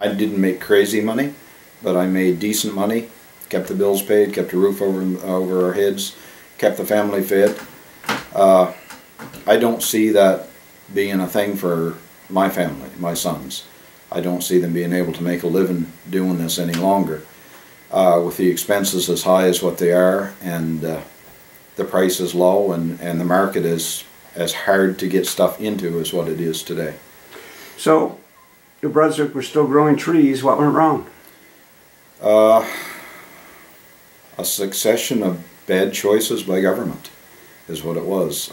I didn't make crazy money, but I made decent money, kept the bills paid, kept a roof over our heads, kept the family fed. I don't see that being a thing for my family, my sons. I don't see them being able to make a living doing this any longer. With the expenses as high as what they are, and the price is low, and the market is as hard to get stuff into as what it is today. So, New Brunswick were still growing trees. What went wrong? A succession of bad choices by government is what it was.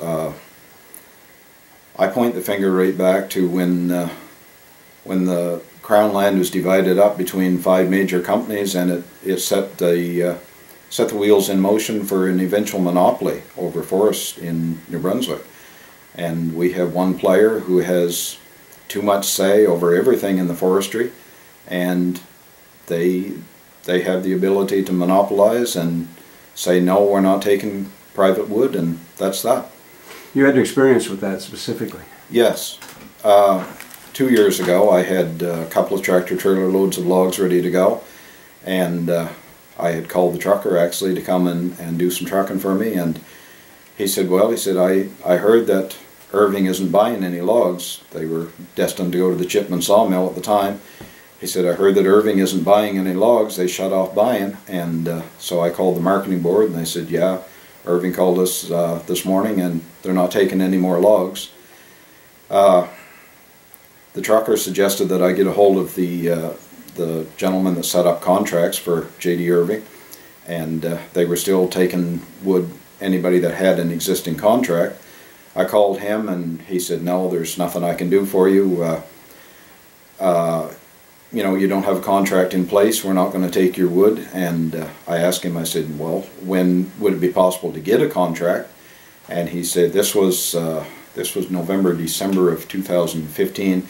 I point the finger right back to when the Crown land was divided up between 5 major companies, and it set the wheels in motion for an eventual monopoly over forests in New Brunswick. And we have one player who has too much say over everything in the forestry, and they have the ability to monopolize and say, no, we're not taking private wood, and that's that. You had an experience with that specifically? Yes. 2 years ago I had a couple of tractor trailer loads of logs ready to go, and I had called the trucker actually to come and do some trucking for me, and he said, well, I heard that Irving isn't buying any logs. They were destined to go to the Chipman sawmill at the time. He said, I heard that Irving isn't buying any logs. They shut off buying. And so I called the marketing board, and they said, yeah, Irving called us this morning and they're not taking any more logs. The trucker suggested that I get a hold of the gentleman that set up contracts for J.D. Irving, and they were still taking wood, anybody that had an existing contract. I called him and he said, no, there's nothing I can do for you. You know, you don't have a contract in place, we're not going to take your wood. And I asked him, I said, well, when would it be possible to get a contract? And he said, this was November, December of 2015.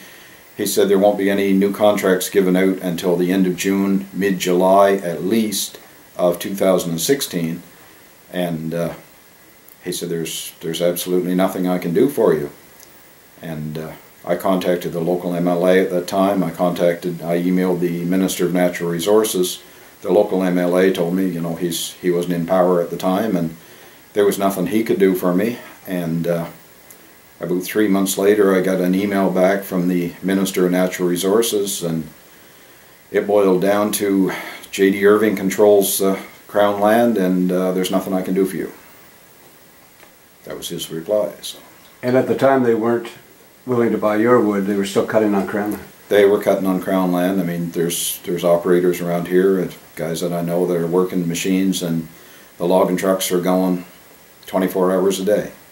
He said there won't be any new contracts given out until the end of June, mid-July at least of 2016. And he said, there's absolutely nothing I can do for you. And I contacted the local MLA at that time. I emailed the Minister of Natural Resources. The local MLA told me, you know, he wasn't in power at the time, and there was nothing he could do for me. And about 3 months later, I got an email back from the Minister of Natural Resources, and it boiled down to J.D. Irving controls Crown land, and there's nothing I can do for you. That was his reply. So. And at the time they weren't willing to buy your wood, they were still cutting on Crown land? They were cutting on Crown land. I mean, there's operators around here, guys that I know that are working machines, and the logging trucks are going 24 hours a day.